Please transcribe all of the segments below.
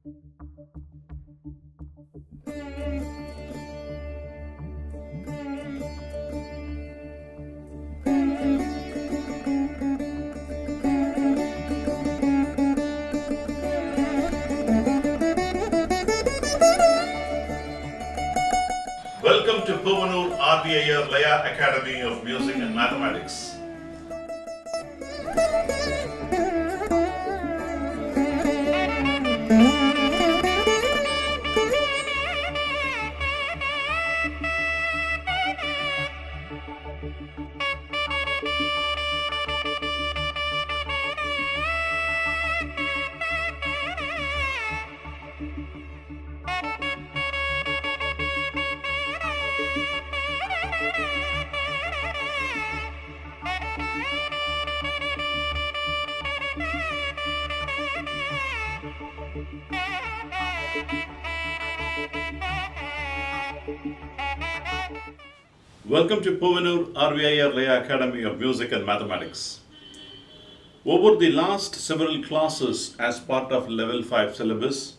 Welcome to Puvanur Aadhi Laya Academy of Music and Mathematics. Welcome to Puvanur RVIR Laya Academy of Music and Mathematics. Over the last several classes as part of level 5 syllabus,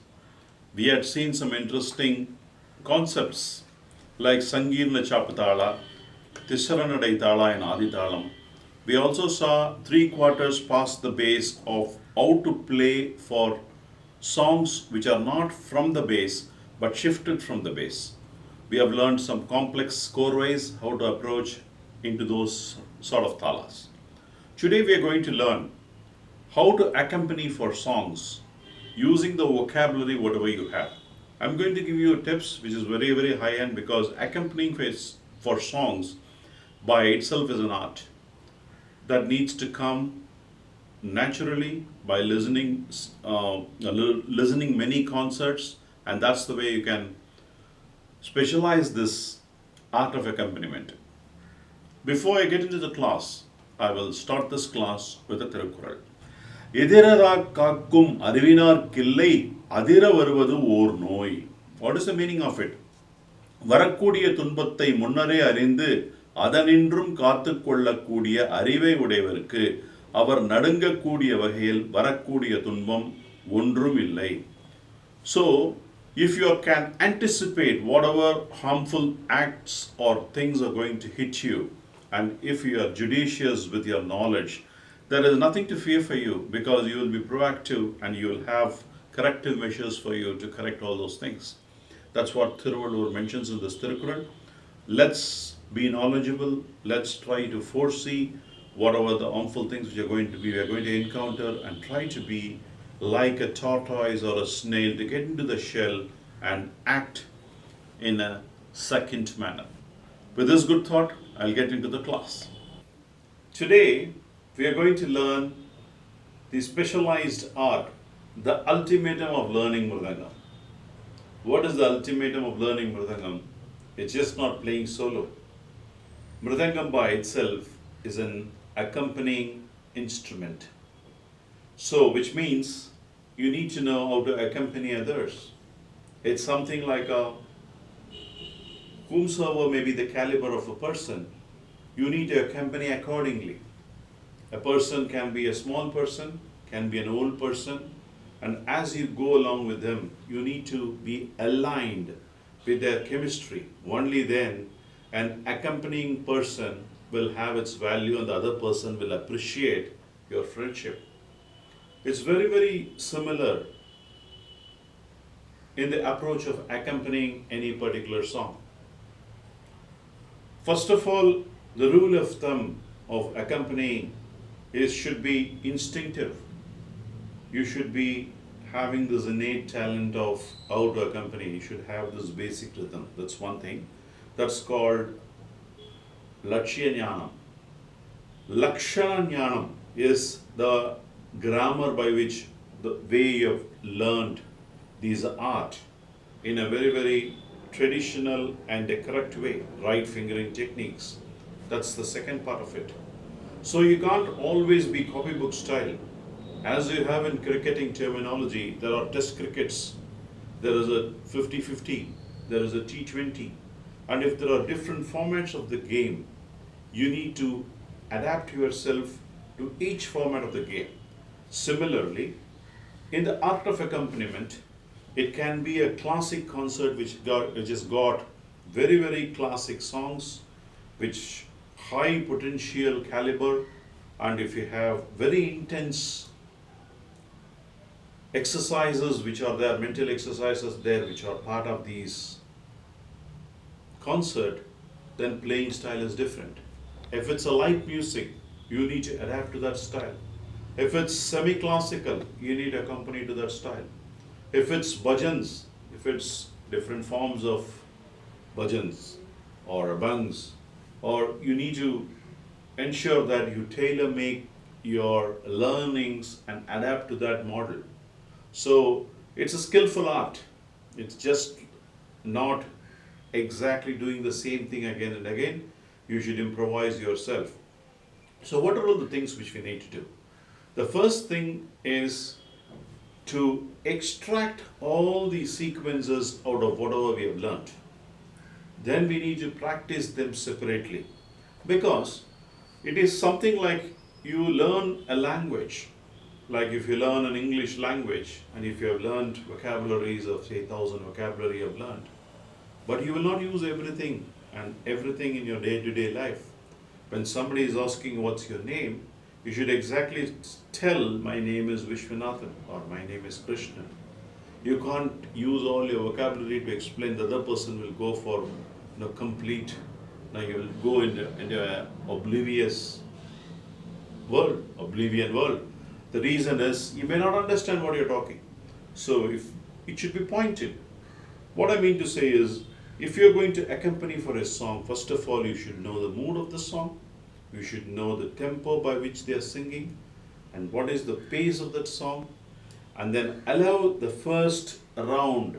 we had seen some interesting concepts like Sangirna Chapatala, Tisharanadai Tala and Aadhi Thalam. We also saw 3/4 past the bass of how to play for songs which are not from the bass but shifted from the bass. We have learned some complex score ways, how to approach into those sort of thalas. Today we are going to learn how to accompany for songs using the vocabulary whatever you have. I'm going to give you tips which is very high end because accompanying for songs by itself is an art that needs to come naturally by listening many concerts, and that's the way you can specialize this art of accompaniment. Before I get into the class, I will start this class with a Tirukkural. Edirara kakkum arivinar killai adira varuvadu or noi. What is the meaning of it? வரக்கூடிய துன்பத்தை முன்னரே அறிந்து அதனின்றும் காத்து கொள்ளக்கூடிய அறிவை உடையவருக்கு அவர் நடுங்கக்கூடிய வகையில் வரக்கூடிய துன்பம் ஒன்றும் இல்லை. So, if you can anticipate whatever harmful acts or things are going to hit you, and if you are judicious with your knowledge, there is nothing to fear for you because you will be proactive and you will have corrective measures for you to correct all those things. That's what Thiruvallur mentions in this Tirukkural. Let's be knowledgeable, let's try to foresee whatever the harmful things we are going to encounter, and try to be like a tortoise or a snail to get into the shell and act in a second manner. With this good thought, I'll get into the class. Today, we are going to learn the specialized art, the ultimatum of learning Mridangam. What is the ultimatum of learning Mridangam? It's just not playing solo. Mridangam by itself is an accompanying instrument. So, which means you need to know how to accompany others. It's something like whomsoever may be the caliber of a person, you need to accompany accordingly. A person can be a small person, can be an old person, and as you go along with them, you need to be aligned with their chemistry. Only then an accompanying person will have its value and the other person will appreciate your friendship. It's very similar in the approach of accompanying any particular song. First of all, the rule of thumb of accompanying should be instinctive. You should be having this innate talent of how to accompany. You should have this basic rhythm. That's one thing. That's called Lakshya Jnanam. Lakshana Jnanam is the grammar by which the way you have learned these art in a very traditional and a correct way, right fingering techniques. That's the second part of it. So you can't always be copybook style. As you have in cricketing terminology, there are test crickets, there is a 50-50, there is a T20, and if there are different formats of the game, you need to adapt yourself to each format of the game. Similarly, in the art of accompaniment, It can be a classic concert which has got very, very classic songs, which high potential caliber, and if you have very intense exercises which are there, mental exercises there, which are part of these concert, then playing style is different. If it's a light music, you need to adapt to that style. If it's semi-classical, you need a company to that style. If it's bhajans, if it's different forms of bhajans or abangs, or you need to ensure that you tailor make your learnings and adapt to that model. So it's a skillful art. It's just not exactly doing the same thing again and again. You should improvise yourself. So what are all the things which we need to do? The first thing is to extract all the sequences out of whatever we have learned. Then we need to practice them separately, because it is something like you learn a language. Like if you learn an English language, and if you have learned vocabularies of say 1,000 vocabulary you have learned, but you will not use everything and everything in your day-to-day life. When somebody is asking what's your name, you should exactly tell my name is Vishwanathan or my name is Krishna. You can't use all your vocabulary to explain. The other person will go for complete. Now you will go into an oblivion world. The reason is you may not understand what you're talking. So if it should be pointed. What I mean to say is, if you're going to accompany for a song, first of all, you should know the mood of the song. You should know the tempo by which they are singing and what is the pace of that song. And then allow the first round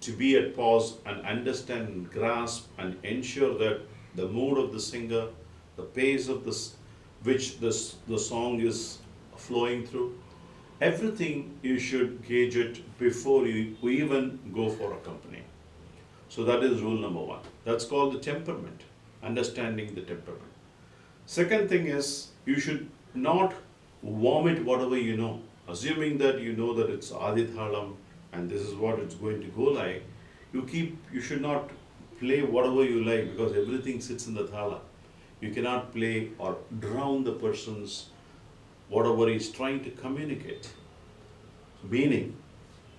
to be at pause and understand and grasp and ensure that the mood of the singer, the pace of the song is flowing through. Everything you should gauge it before you even go for a company. So that is rule number one. That's called the temperament, understanding the temperament. Second thing is, you should not vomit whatever you know. Assuming that you know that it's Aadhi Thalam and this is what it's going to go like, you should not play whatever you like, because everything sits in the thala. You cannot play or drown the person's whatever he's trying to communicate. Meaning,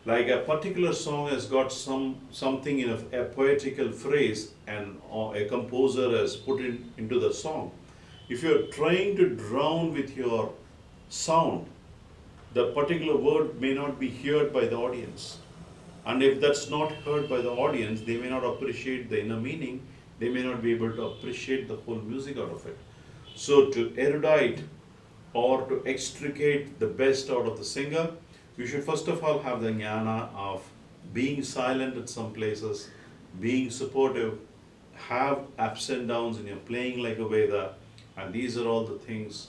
like a particular song has got something in a poetical phrase and a composer has put it into the song. If you're trying to drown with your sound, the particular word may not be heard by the audience. And if that's not heard by the audience, they may not appreciate the inner meaning, they may not be able to appreciate the whole music out of it. So to erudite or to extricate the best out of the singer, you should first of all have the jnana of being silent at some places, being supportive, have ups and downs in your playing like a Veda, and these are all the things,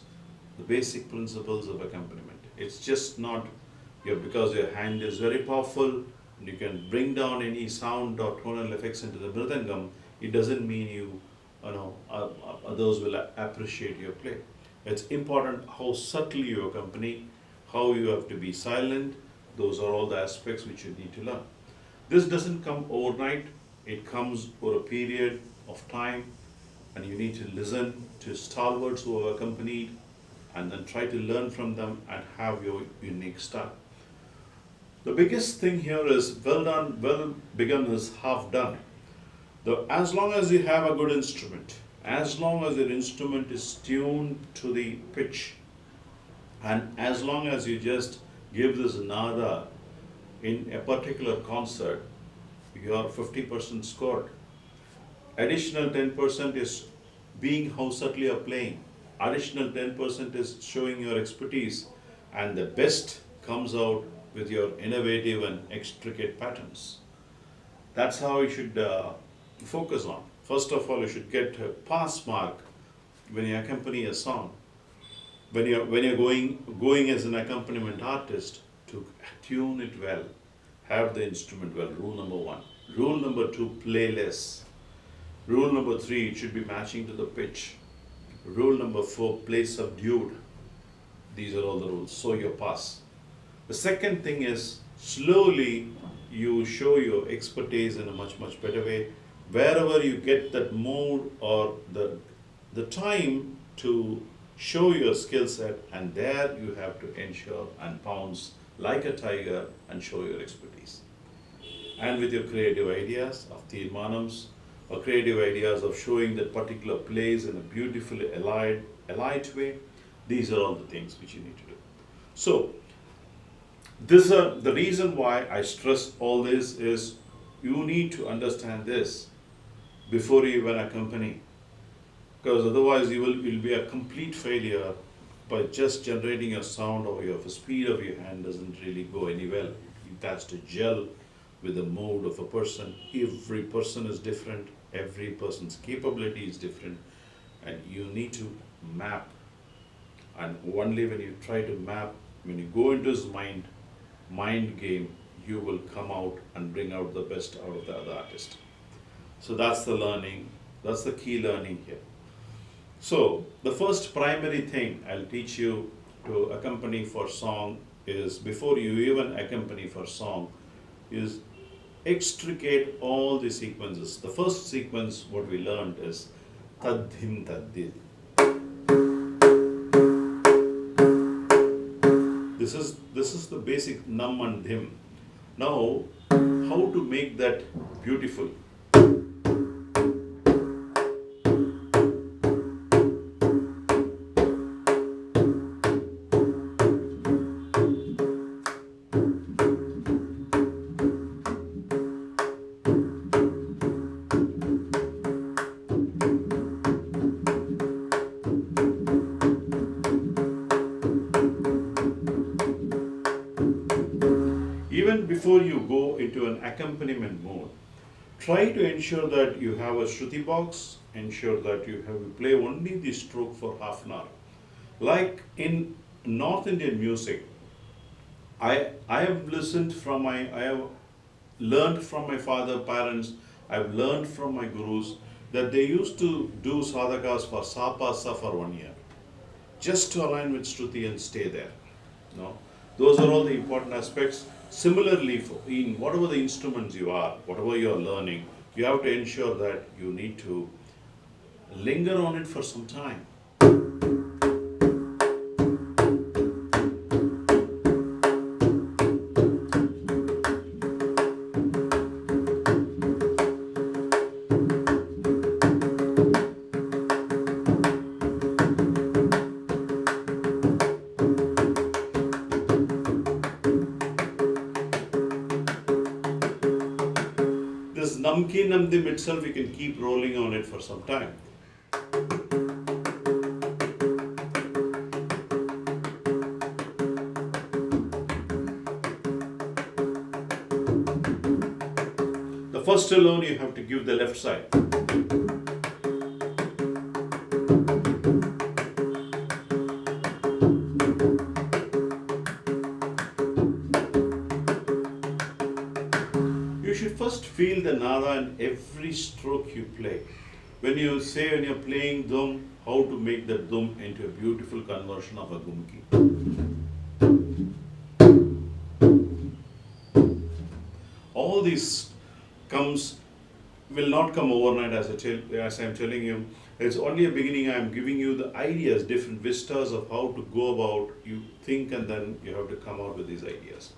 the basic principles of accompaniment. It's just not because your hand is very powerful and you can bring down any sound or tonal effects into the mridangam, it doesn't mean others will appreciate your play. It's important how subtly you accompany, how you have to be silent. Those are all the aspects which you need to learn. This doesn't come overnight. It comes over a period of time, and you need to listen to stalwarts who have accompanied and then try to learn from them and have your unique style. The biggest thing here is well done, well begun is half done. As long as you have a good instrument, as long as your instrument is tuned to the pitch, and as long as you just give this nada in a particular concert, you are 50% scored. Additional 10% is being how subtly you're playing. Additional 10% is showing your expertise, and the best comes out with your innovative and extricate patterns. That's how you should focus on. First of all, you should get a pass mark when you accompany a song. When you're going as an accompaniment artist, to tune it well, have the instrument well. Rule number one. Rule number two, play less. Rule number three, it should be matching to the pitch. Rule number four, play subdued. These are all the rules. So your pass. The second thing is slowly you show your expertise in a much better way. Wherever you get that mood or the time to show your skill set, and there you have to ensure and pounce like a tiger and show your expertise. And with your creative ideas of Tirmanams or creative ideas of showing that particular place in a beautifully allied way, these are all the things which you need to do. So, the reason why I stress all this is you need to understand this before you even accompany, because otherwise you'll be a complete failure by just generating a sound, or the speed of your hand doesn't really go any well. It has to gel with the mood of a person. Every person is different, every person's capability is different, and you need to map. And only when you try to map, when you go into his mind game, you will come out and bring out the best out of the other artist. So that's the learning, that's the key learning here. So the first primary thing I'll teach you to accompany for song is, before you even accompany for song, is extricate all the sequences. The first sequence what we learned is tadhim tadhid. This is the basic nam and dhim. Now, how to make that beautiful? Even before you go into an accompaniment mode, try to ensure that you have a Shruti box, ensure that you play only the stroke for half an hour. Like in North Indian music, I have learned from my father, parents, I've learned from my gurus that they used to do sadhakas for sapa sa for 1 year, just to align with Shruti and stay there. No? Those are all the important aspects. Similarly, in whatever the instruments you are, whatever you are learning, you have to ensure that you need to linger on it for some time. This namki namdim itself, you can keep rolling on it for some time. The first alone you have to give the left side. You should first feel the nada in every stroke you play. When you're playing dum, how to make that dum into a beautiful conversion of a gumki. All this will not come overnight, as I'm telling you. It's only a beginning. I'm giving you the ideas, different vistas of how to go about. You think and then you have to come out with these ideas.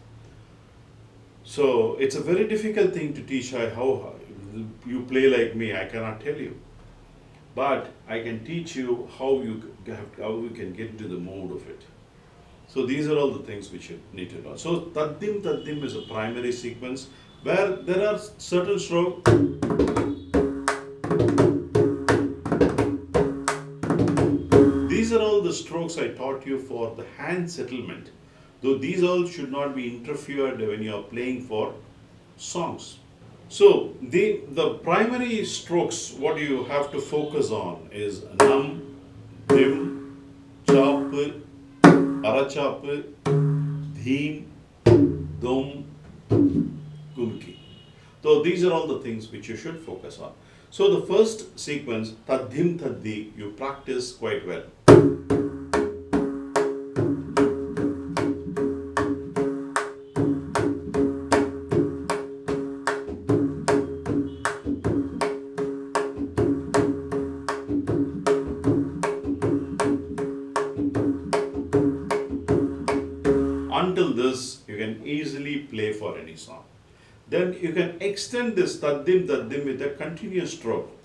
So it's a very difficult thing to teach how you play like me. I cannot tell you, but I can teach you how you can get into the mode of it. So these are all the things which you need to know. So taddim is a primary sequence where there are certain strokes. These are all the strokes I taught you for the hand settlement. Though these all should not be interfered when you are playing for songs. So the primary strokes, what you have to focus on is nam, dim, chap, arachap, dheem, dum, gumki. So these are all the things which you should focus on. So the first sequence, tadhim taddi, you practice quite well. easily play for any song. Then you can extend this taddim taddim with a continuous stroke.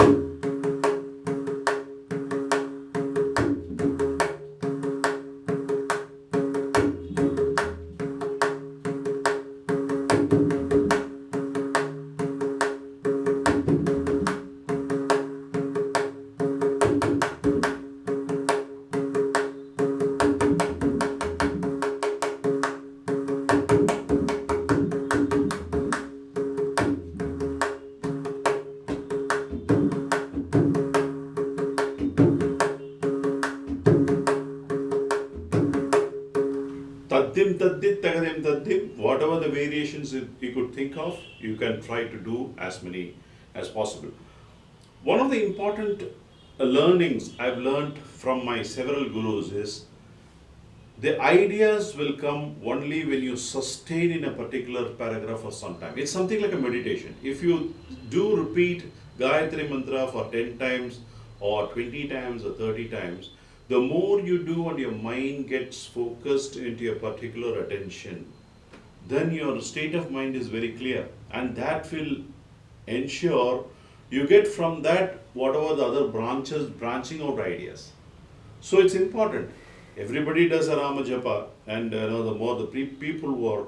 Taddim, taddit, tagadim, taddim, whatever the variations you could think of, you can try to do as many as possible. One of the important learnings I've learned from my several gurus is the ideas will come only when you sustain in a particular paragraph for some time. It's something like a meditation. If you do repeat Gayatri Mantra for 10 times or 20 times or 30 times, the more you do and your mind gets focused into your particular attention, then your state of mind is very clear, and that will ensure you get from that whatever the other branching out ideas. So it's important. Everybody does a Rama Japa, and the more the people who are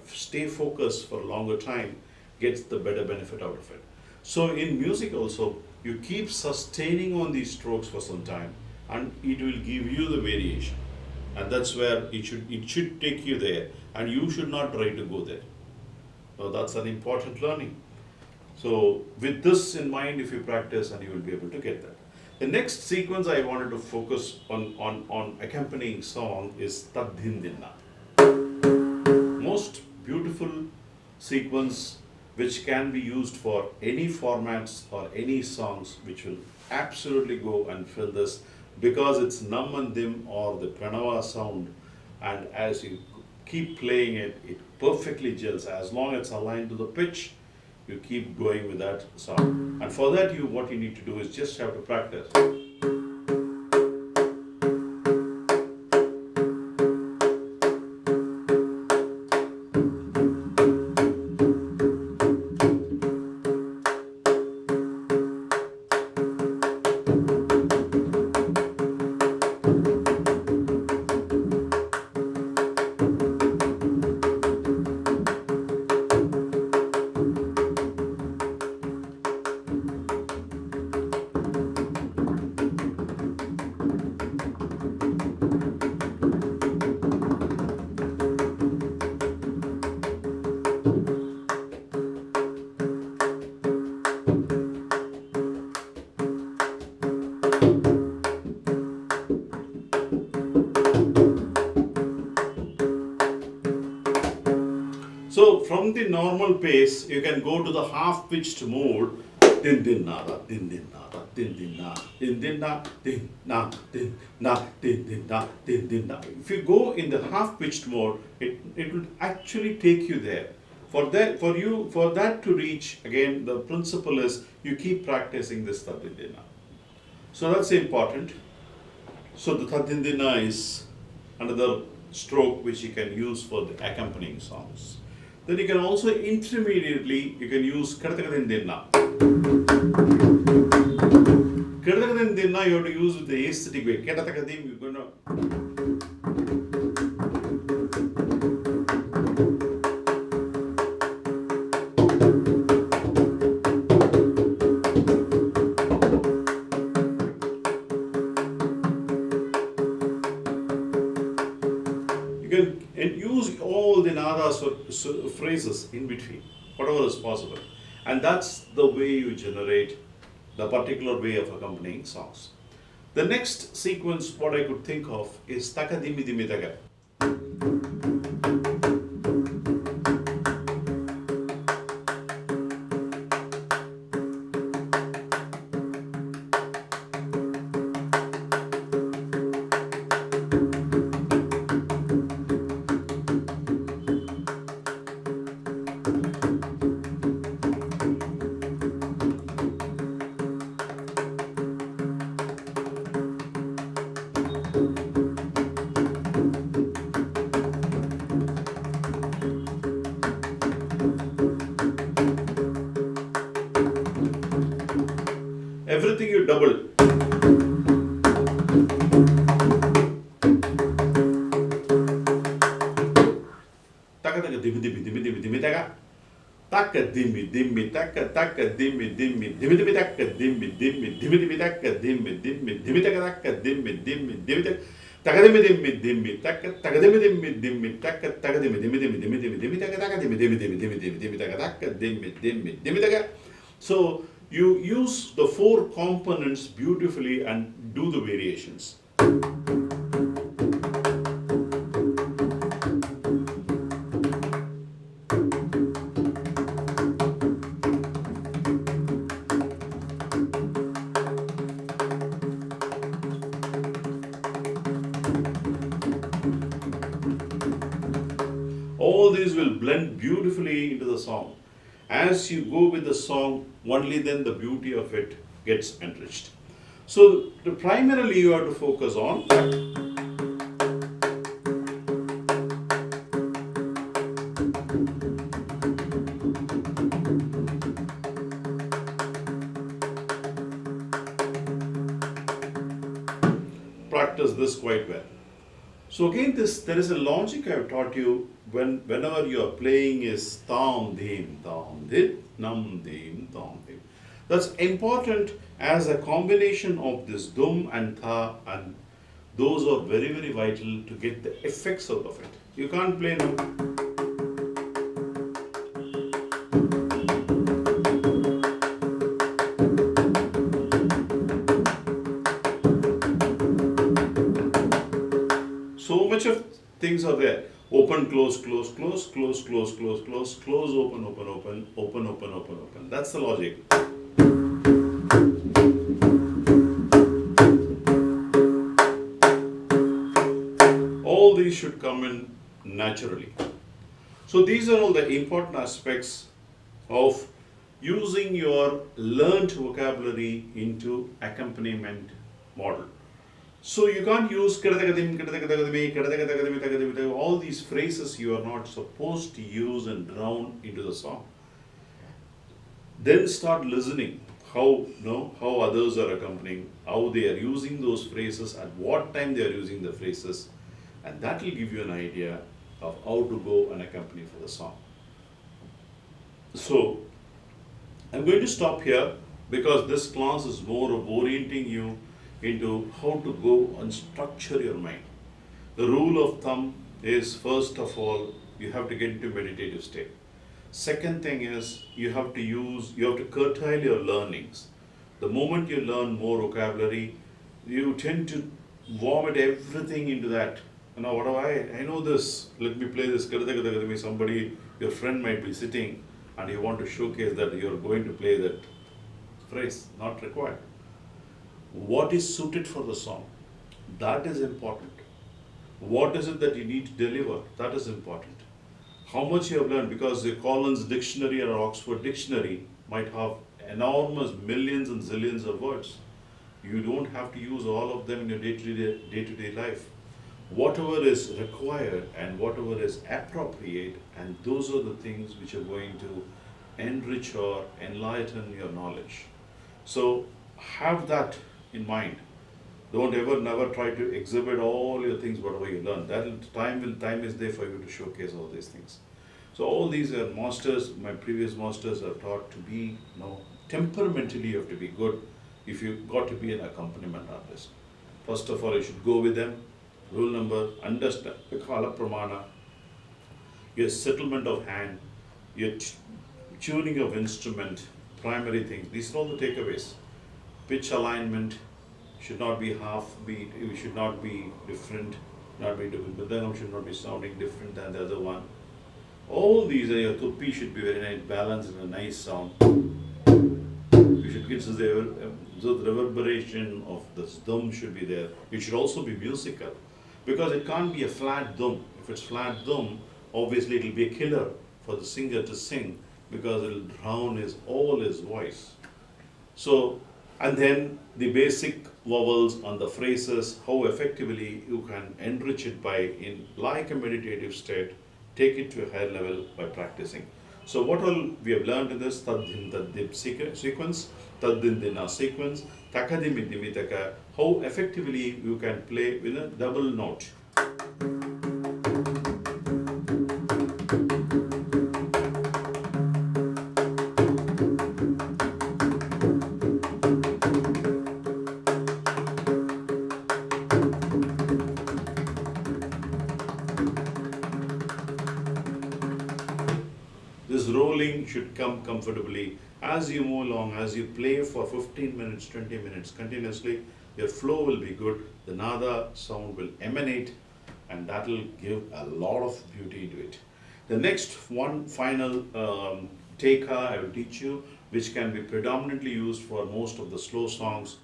stay focused for a longer time gets the better benefit out of it. So in music also, you keep sustaining on these strokes for some time, and it will give you the variation, and that's where it should take you there, and you should not try to go there. So that's an important learning. So with this in mind, if you practice, and you will be able to get that. The next sequence I wanted to focus on accompanying song is Tadhindinna. Most beautiful sequence which can be used for any formats or any songs, which will absolutely go and fill this, because it's nam and dim or the pranava sound, and as you keep playing it, it perfectly gels. As long as it's aligned to the pitch, you keep going with that sound. And for that, what you need to do is just have to practice. So from the normal pace, you can go to the half-pitched mode. Din din nada, din din nada, din din na, din din na, din na, din na, din din na, din din na. If you go in the half-pitched mode, it will actually take you there. For that to reach, again, the principle is you keep practicing this Tadindina. So that's important. So the Tadindina is another stroke which you can use for the accompanying songs. Then you can also intermediately, you can use Karatakadindina. Karatakadindina you have to use with the aesthetic way. Karatakadim, you're going to... And use all the nadas or phrases in between, whatever is possible. And that's the way you generate the particular way of accompanying songs. The next sequence, what I could think of, is Takadimidimitaga. thing you double. Taka taka dimi dimi dimi dimi dimi taka. Taka dimi dimi taka taka dimi dimi dimi dimi taka dimi dimi dimi dimi taka dimi dimi dimi taka dimi dimi dimi taka. Taka dimi dimi dimi taka taka dimi dimi dimi taka taka dimi dimi dimi dimi dimi dimi taka taka dimi dimi dimi dimi dimi dimi taka taka dimi dimi dimi taka. So you use the four components beautifully and do the variations. All these will blend beautifully into the song. As you go with the song, only then the beauty of it gets enriched. So, primarily you have to focus on practice this quite well. So again, there is a logic I have taught you whenever you are playing is tam dim nam dim tam dim. That's important as a combination of this dum and tha, and those are very very vital to get the effects out of it. You can't play nam. So much of things are there. Open, close, close, close, close, close, close, close, close, open, open, open, open, open, open, open. That's the logic. All these should come in naturally. So these are all the important aspects of using your learned vocabulary into accompaniment model. So you can't use all these phrases you are not supposed to use and drown into the song. Then start listening how others are accompanying, how they are using those phrases, at what time they are using the phrases, and that will give you an idea of how to go and accompany for the song. So I'm going to stop here because this class is more of orienting you into how to go and structure your mind. The rule of thumb is, first of all, you have to get into meditative state. Second thing is you have to curtail your learnings. The moment you learn more vocabulary, you tend to vomit everything into that. What do I know this, let me play this. Somebody, your friend might be sitting and you want to showcase that you're going to play that phrase. Not required. What is suited for the song? That is important. What is it that you need to deliver? That is important. How much you have learned, because the Collins dictionary or Oxford dictionary might have enormous millions and zillions of words. You don't have to use all of them in your day-to-day life. Whatever is required and whatever is appropriate, and those are the things which are going to enrich or enlighten your knowledge. So have that in mind. Don't never try to exhibit all your things, whatever you learn. Time is there for you to showcase all these things. So all these are masters, my previous masters are taught to be, temperamentally you have to be good if you've got to be an accompaniment artist. First of all, you should go with them. Rule number, understand, Kala Pramana, your settlement of hand, your tuning of instrument, primary things. These are all the takeaways. Pitch alignment should not be half beat, it should not be different, Mridangam should not be sounding different than the other one. All these, your tupi should be very nice, balanced and a nice sound. You should get the reverberation of this dum should be there. It should also be musical, because it can't be a flat dum. If it's flat dum, obviously it will be a killer for the singer to sing, because it will drown all his voice. So, and then the basic vowels on the phrases, how effectively you can enrich it by, in like a meditative state, take it to a higher level by practicing. So what all we have learned in this Tadhin Tadip sequence, Tadin Dina sequence, Takadimi Dimitaka, how effectively you can play with a double note. This rolling should come comfortably as you move along, as you play for 15 minutes, 20 minutes continuously. Your flow will be good, the nada sound will emanate, and that will give a lot of beauty to it. The next one final teka I will teach you, which can be predominantly used for most of the slow songs.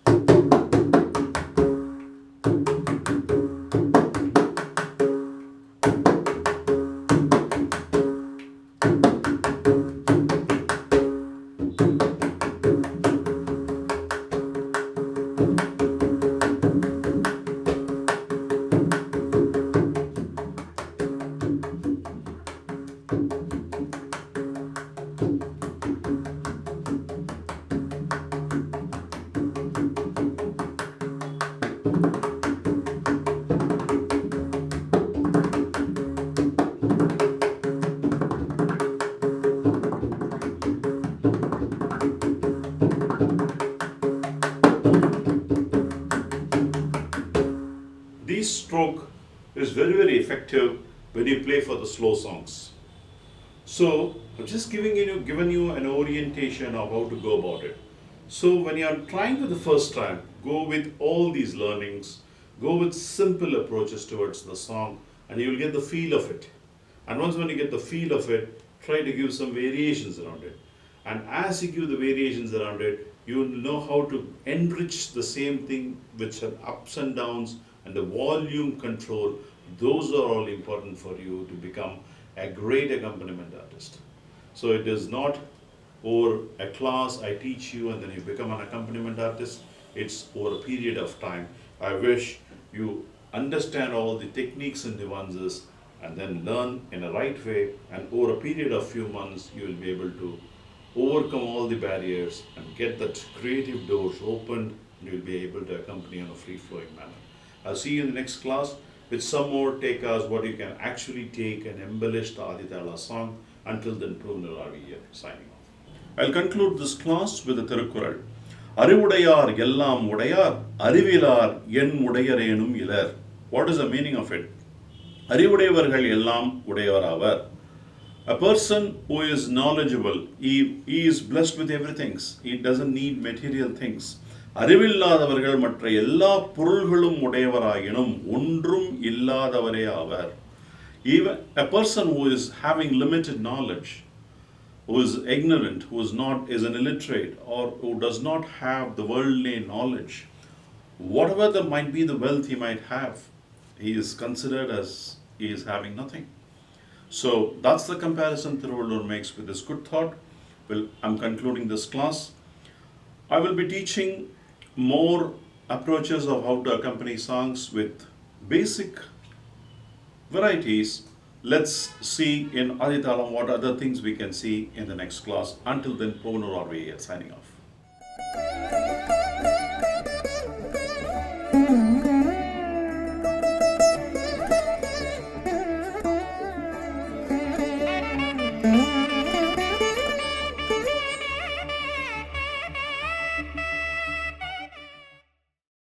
This stroke is very effective when you play for the slow songs. So I'm just given you an orientation of how to go about it. So when you are trying for the first time, go with all these learnings, go with simple approaches towards the song, and you will get the feel of it. And once when you get the feel of it, try to give some variations around it. And as you give the variations around it, you will know how to enrich the same thing with some ups and downs and the volume control. Those are all important for you to become a great accompaniment artist. So it is not over a class I teach you and then you become an accompaniment artist. It's over a period of time. I wish you understand all the techniques and nuances and then learn in a right way, and over a period of few months you will be able to overcome all the barriers and get that creative doors opened, and you will be able to accompany in a free-flowing manner. I'll see you in the next class with some more takas, what you can actually take and embellish the Aadhi Thala song. Until then, Purunaravi here, signing off. I'll conclude this class with the Tirukkural. Arivudayar Yellam Udayar, Arivilar Yen Udayarenum Ilar. What is the meaning of it? Arivudayavargal Yellam Udayaravar. A person who is knowledgeable, he is blessed with everything. He doesn't need material things. அறிவில்லாதவர்கள் மற்ற எல்லா பொருள்களும் உடையவராயினும் ஒன்றும் இல்லாதவரே ஆவர். Even a person who is having limited knowledge, who is ignorant, who is an illiterate, or who does not have the worldly knowledge, whatever there might be the wealth he might have, he is considered as he is having nothing. So that's the comparison Thiruvallur makes with this good thought. Well, I'm concluding this class. I will be teaching more approaches of how to accompany songs with basic varieties. Let's see in Aadhi Thalam what other things we can see in the next class. Until then, Purunaravi signing off.